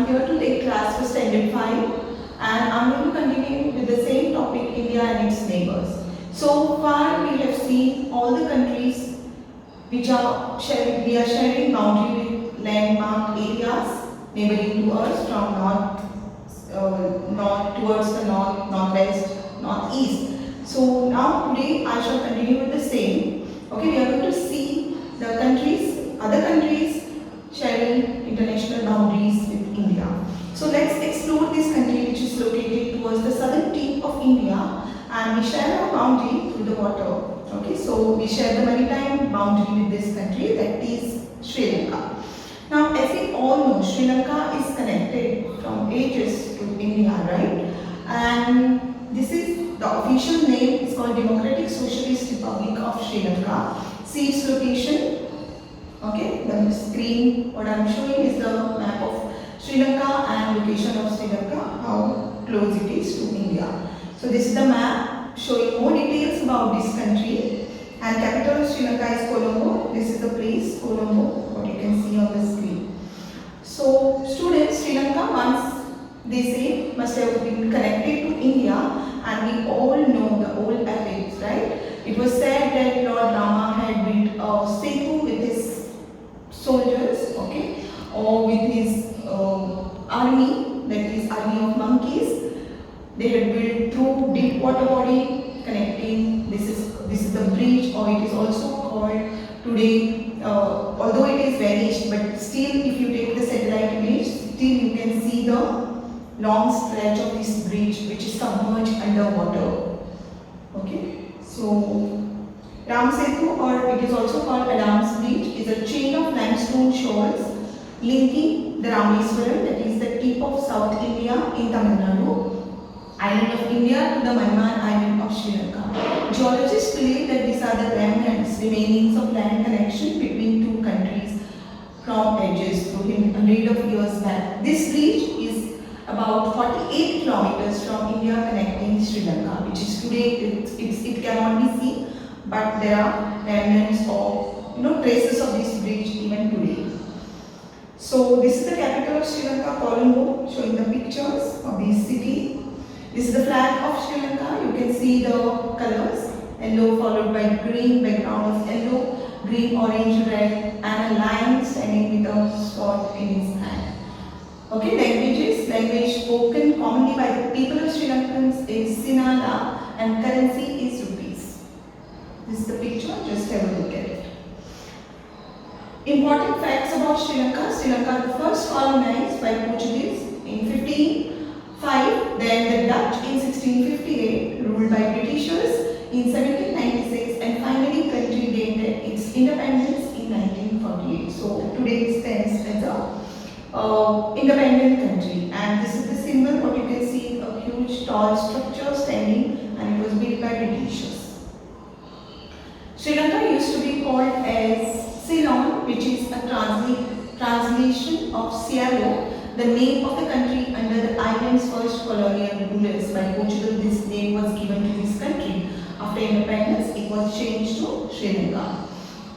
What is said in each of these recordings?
I'm here to take class for Standard 5 and I'm going to continue with the same topic, India and its neighbors. So far we have seen all the countries which are sharing boundary with landmark areas neighboring to us from north towards the north, northwest, northeast. So now today I shall continue with the same. Okay, we are going to see the countries, other countries sharing international boundaries with India. So let's explore this country which is located towards the southern tip of India, and we share our boundary through the water. Okay, so we share the maritime boundary with this country, that is Sri Lanka. Now, as we all know, Sri Lanka is connected from ages to India, right? And this is the official name is called Democratic Socialist Republic of Sri Lanka. See its location. Okay, the screen, what I am showing is the map of Sri Lanka and location of Sri Lanka, how close it is to India. So this is the map showing more details about this country, and capital of Sri Lanka is Colombo. This is the place, Colombo, what you can see on the screen. So students, Sri Lanka once they say must have been connected to India, and we all know the old epics, right? It was said that Lord Rama had built a setu with his soldiers, okay, or with his army, that is army of monkeys. They had built through deep water body connecting. This is the bridge, or it is also called today. Although it is vanished, but still, if you take the satellite image, still you can see the long stretch of this bridge, which is submerged underwater. Okay, so Ram Setu, or it is also called Adam's Bridge, is a chain of limestone shores linking the Rameswaram, that is the tip of South India in Tamil Nadu, island of India, to the Myanmar island of Sri Lanka. Geologists believe that these are the remainings of land connection between two countries from ages through hundreds of years back. This bridge is about 48 kilometers from India connecting Sri Lanka, which is today it cannot be seen, but there are remnants of traces of this bridge even today. So this is the capital of Sri Lanka, Colombo, showing the pictures of this city. This is the flag of Sri Lanka. You can see the colors, yellow followed by green, background of yellow, green, orange, red, and a lion standing with a sword in his hand. Okay, language spoken commonly by the people of Sri Lankans is Sinhala, and currency is rupees. This is the picture, just have a look at it. Important facts about Sri Lanka. Sri Lanka was first colonized by Portuguese in 1505, then the Dutch in 1658, ruled by Britishers in 1796, and finally country gained its independence in 1948. So today it stands as a independent country, and this is the symbol. What you can see, a huge tall structure standing, and it was built by Britishers. Sri Lanka used to be called as Ceylon, which is a translation of Cielo, the name of the country under the island's first colonial rulers. By Portugal, this name was given to this country. After independence, it was changed to Sri Lanka.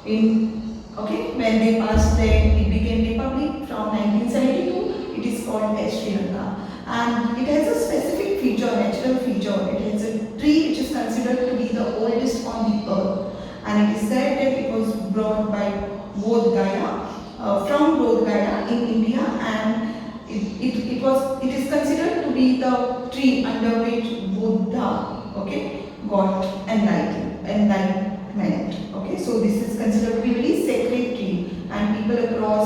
When they passed there, it became republic from 1972. It is called as Sri Lanka, and it has a specific feature, natural feature. It has a tree which is considered to be the oldest on the earth, and it is said that it was brought by Bodh Gaya from Bodh Gaya in India, and it is considered to be the tree under which Buddha got enlightenment. Okay, so this is considered to be a very sacred tree, and people across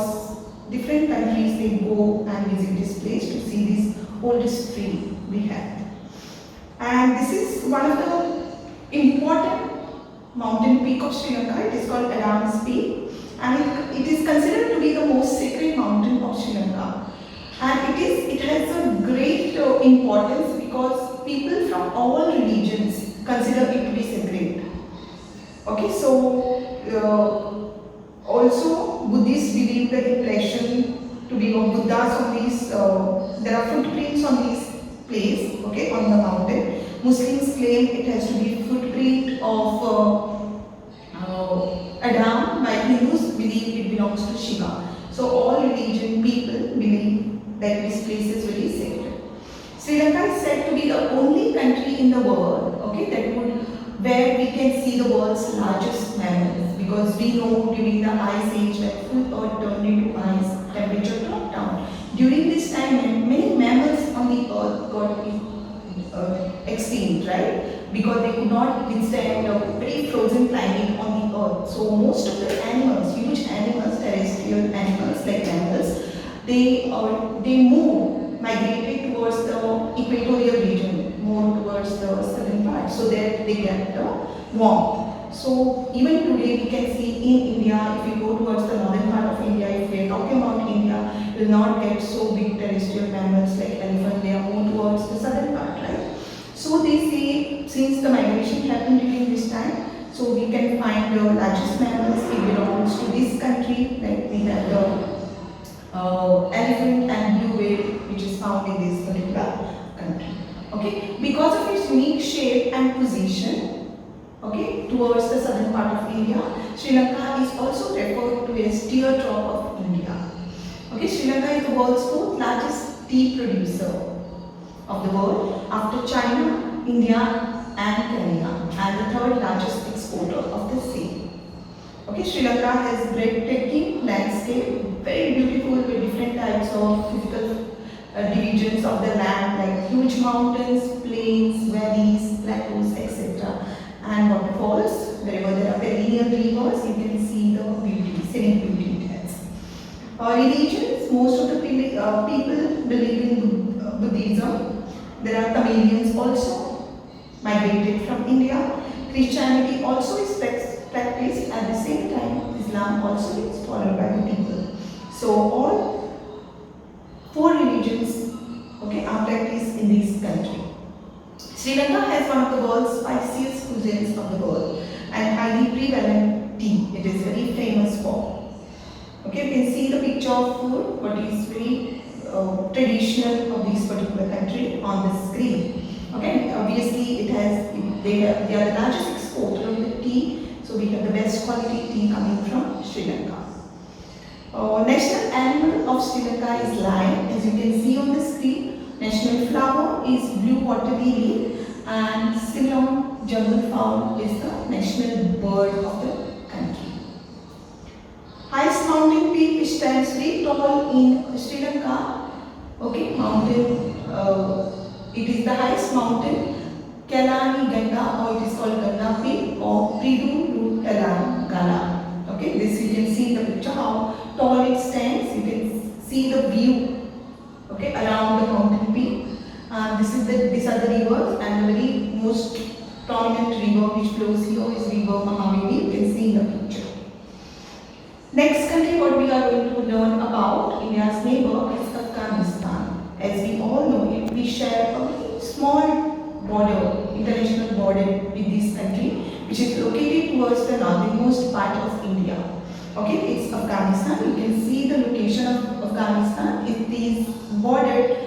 different countries they go and visit this place to see this oldest tree we have. And this is one of the important mountain peak of Sri Lanka. It is called Adam's Peak, and it is considered to be the most sacred mountain of Sri Lanka. And it has a great importance because people from all religions consider it to be sacred. Okay, so also Buddhists believe the impression to be of Buddhas on these. There are footprints on this place. Okay, on the mountain. Muslims claim it has to be footprint of Adam, while Hindus believe it belongs to Shiva. So all religion people believe that this place is very sacred. Sri Lanka is said to be the only country in the world, okay, where we can see the world's largest mammals, because we know during the ice age when full earth turned into ice, temperature dropped down. During this time, many mammals on the earth got extinct, right? Because they could not withstand a very frozen climate on the earth. So most of the animals, huge animals, terrestrial animals like mammals, they migrated towards the equatorial region, more towards the southern part, so that they get the warmth. So even today we can see in India, if you go towards the northern part of India, if we are talking about India, you will not get so big terrestrial mammals like elephant, they are more towards the southern part, right? So they say, since the migration happened during this time, so we can find the largest mammals, it belongs to this country, like we have the elephant and blue whale, which is found in this particular country. Okay, because of its unique shape and position, okay, towards the southern part of India, Sri Lanka is also referred to as teardrop of India. Okay, Sri Lanka is the world's fourth largest tea producer of the world after China, India and Kenya, and the third largest exporter of the same. Okay, Sri Lanka has breathtaking landscape, very beautiful with different types of physical divisions of the land like huge mountains, plains, valleys, plateaus, etc. and waterfalls. Wherever there are perennial rivers, you can see the beauty, scenic beauty it has. Religions, most of the people believe in Buddhism. There are Tamilians also migrated from India. Christianity also is practiced at the same time. Islam also is followed by the people. So all four religions, okay, are practiced in this country. Sri Lanka has one of the world's spiciest cuisines of the world and highly prevalent tea. It is very famous for. Okay, you can see the picture of food, what is very traditional of this particular country on the screen. Okay, obviously they are the largest exporter of the tea, so we have the best quality tea coming from Sri Lanka. National animal of Sri Lanka is lion, as you can see on the screen. National flower is blue water lily, and Ceylon jungle fowl is the national bird of the country. Highest mountain peak which stands very tall in Sri Lanka, okay, it is the highest mountain, Kelani Ganga, or it is called Ganga Peak, or Pridu Gala. Okay, this you can see in the picture how tall it stands. You can see the view, okay, around the mountain peak. These are the rivers, and the very most prominent river which flows here is River Mahaviri. You can see in the picture. Next country what we are going to learn about, India's neighbor, is Afghanistan. As we all know, we share a very small border, international border with this country, which is located towards the northernmost part of India. Okay, it's Afghanistan. You can see the location of Afghanistan. It is bordered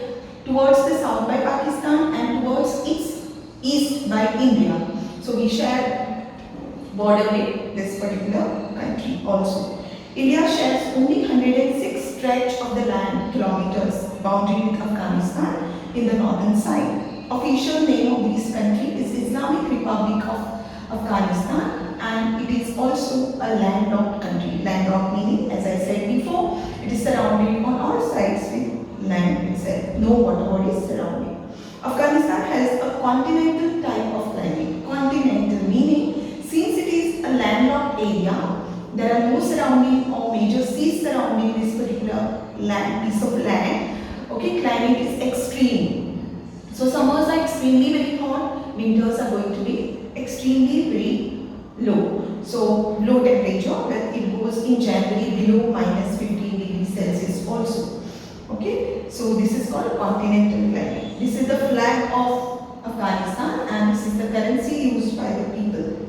towards the south by Pakistan and towards its east by India. So we share border with this particular country also. India shares only 106 stretch of the land kilometers boundary with Afghanistan in the northern side. Official name of this country is Islamic Republic of Afghanistan, and it is also a landlocked country. Landlocked meaning, as I said before, it is surrounded on all sides with land itself. No water body is surrounding. Afghanistan has a continental type of climate. Continental meaning, since it is a landlocked area, there are no surrounding or major seas surrounding this particular piece of land. Okay, climate is extreme. So summers are extremely very hot, winters are going to be extremely very low. So low temperature, but it goes in January below minus 15 degrees Celsius also. Okay, so this is called continental climate. This is the flag of Afghanistan, and this is the currency used by the people.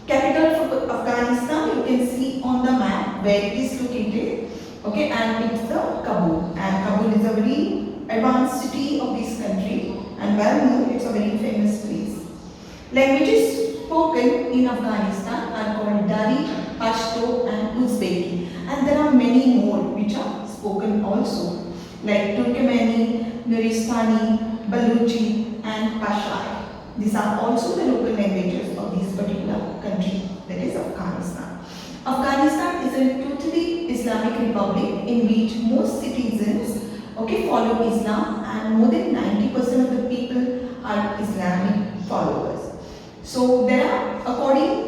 Capital of Afghanistan, you can see on the map where it is located. Okay, and it's the Kabul. And Kabul is a very advanced city of this country, and well known, it's a very famous place. Languages spoken in Afghanistan are called Dari, Pashto and Uzbeki, and there are many more which are spoken also. like Turkmeni, Nuristani, Baluchi and Pashai. These are also the local languages of this particular country, that is Afghanistan. Afghanistan is a totally Islamic republic in which most citizens follow Islam, and more than 90% of the people are Islamic followers. So there are, according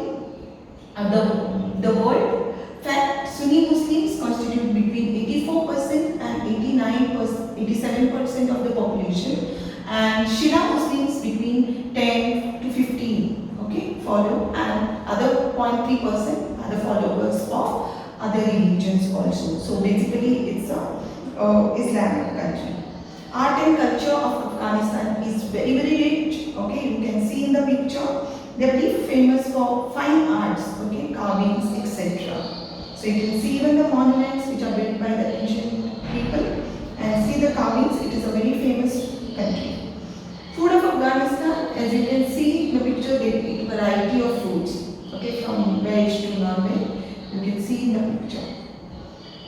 the world fact, Sunni Muslims constitute between 84% and 87% of the population, and Shia Muslims between 10 to 15 follow, and other 0.3% are the followers of other religions also. So basically it's a Islamic country. Art and culture of Afghanistan is very rich. You can see in the picture they are very famous for fine arts, carvings, etc. So you can see even the monuments which are built by the ancient people, and see the carvings. It is a very famous country. Food of Afghanistan, as you can see in the picture, they eat variety of foods, from veg to non-veg. You can see in the picture.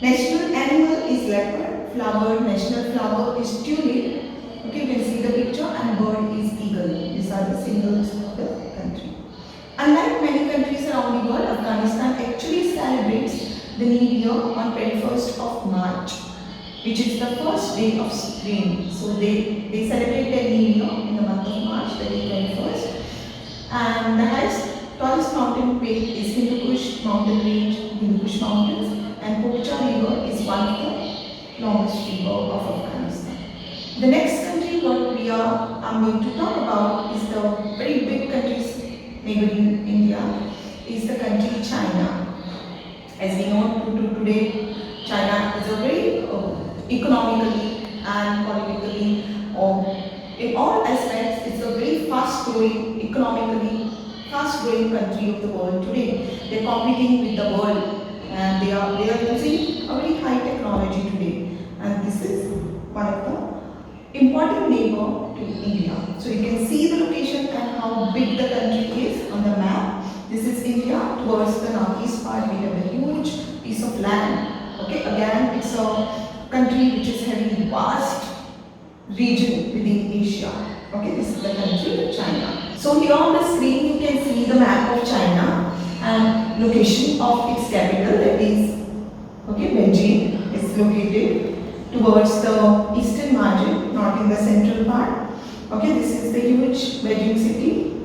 National animal is leopard. Flower, national flower is tulip. You can see the picture, and bird is eagle. These are the symbols of the country. Unlike many countries around the world, Afghanistan actually celebrates the New Year on 21st of March, which is the first day of spring. So they celebrate their New Year in the month of March, that is 21st. And the tallest mountain peak is Hindu Kush mountain range, Hindu Kush mountains, and Pokcha river is one of the longest river of Afghanistan. The next country what I'm going to talk about is the very big countries neighboring India, is the country China. As we know today, China is a very economically and politically, in all aspects, it's a very fast-growing, economically fast-growing country of the world today. They're competing with the world, and they are using a very high technology today. And this is one of the important neighbor to India. So you can see the location and how big the country is on the map. This is India. Towards the northeast part, we have a huge piece of land. Again, it's a country which is having a vast region within Asia. This is the country China. So here on the screen you can see the map of China and location of its capital, that is Beijing. It's located towards the eastern margin, not in the central part. This is the huge Beijing city.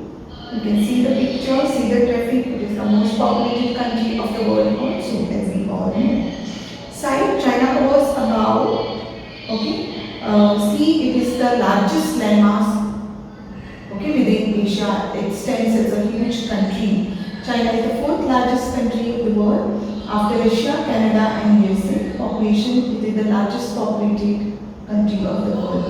You can see the picture, see the traffic. It is the most populated country of the world also, as we all know. Side, China covers about, see, it is the largest landmass, within Asia. It extends as a huge country. China is the fourth largest country of the world after Russia, Canada and USA. Population, it is the largest populated country of the world.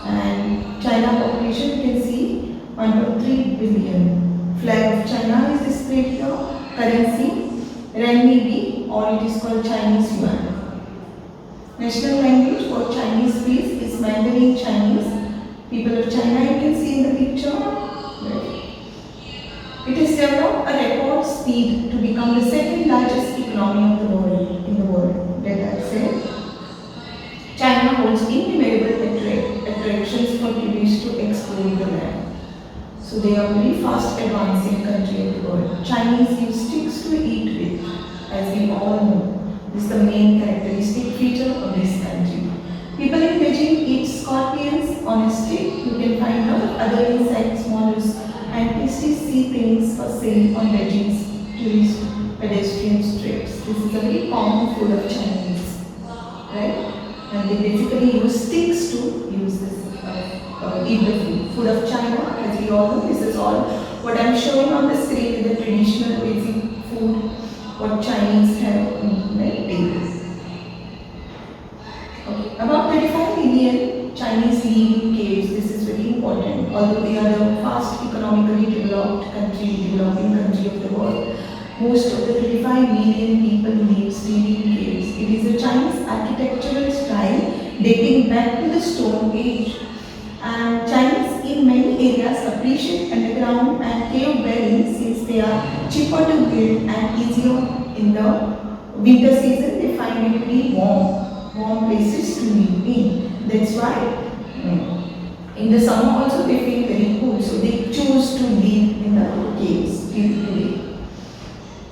And China population, you can see 1.3 billion. Flag of China is displayed here. Currency, renminbi, or it is called Chinese yuan. National language for Chinese speech is Mandarin Chinese. People of China, you can see in the picture. It has developed a record speed to become the second largest economy of the world in the world. That I said, China holds innumerable attractions for tourists to explore the land. So they are very fast advancing country of the world. Chinese use sticks to eat with, as we all know. This is the main characteristic feature of this country. People in Beijing eat scorpions on a stick. You can find out other insects, mollusks, and tasty sea things for sale on Beijing's tourist pedestrian strips. This is a very common food of Chinese, right? And they basically use sticks to use this, eat the food. Food of China, as we all know, this is all what I am showing on the screen is the traditional basic food what Chinese have on their table. About 35 million Chinese live in caves. This is very important. Although they are the fast economically developing country of the world, most of the 35 million people live in caves. It is a Chinese architectural style dating back to the Stone Age. And Chinese in many areas appreciate underground and cave dwellings since they are cheaper to build and easier in the winter season. They find it to be warm warm places to live in. That's why in the summer also they feel very cool, so they choose to live in the caves till today.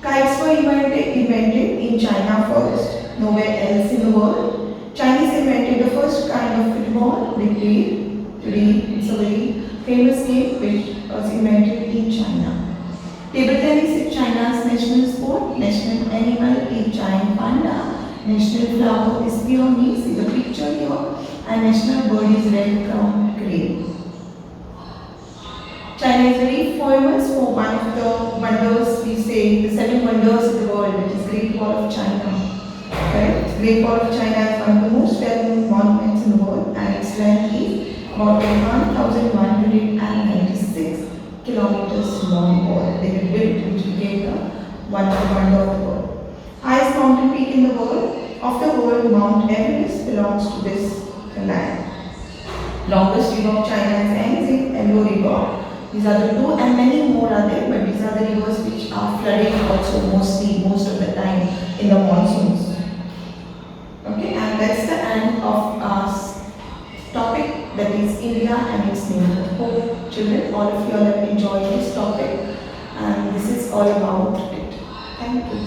Kites were invented in China first, nowhere else in the world. Chinese invented the first kind of football they played. Today it's a very famous game which was invented in China. Table tennis is China's national sport. National animal is giant panda. National flower is peony. See the picture here. And national bird is red-crowned crane. China is very famous for one of the wonders, we say the 7 wonders of the world, which is Great Wall of China. Correct? Great Wall of China is one of the most well-known monuments in the world, and its length is about 1,196 kilometers long wall. They were built, which became the wonder of the world. Highest mountain peak in the world, Mount Everest belongs to this land. Longest river of China is Yangtze and Yellow River. These are the two, and many more are there, but these are the rivers which are flooding also most of the time in the monsoons. Okay, and that's the end of our topic, that is India and its neighborhood. Hope children, all of you all have enjoyed this topic, and this is all about it. Thank you.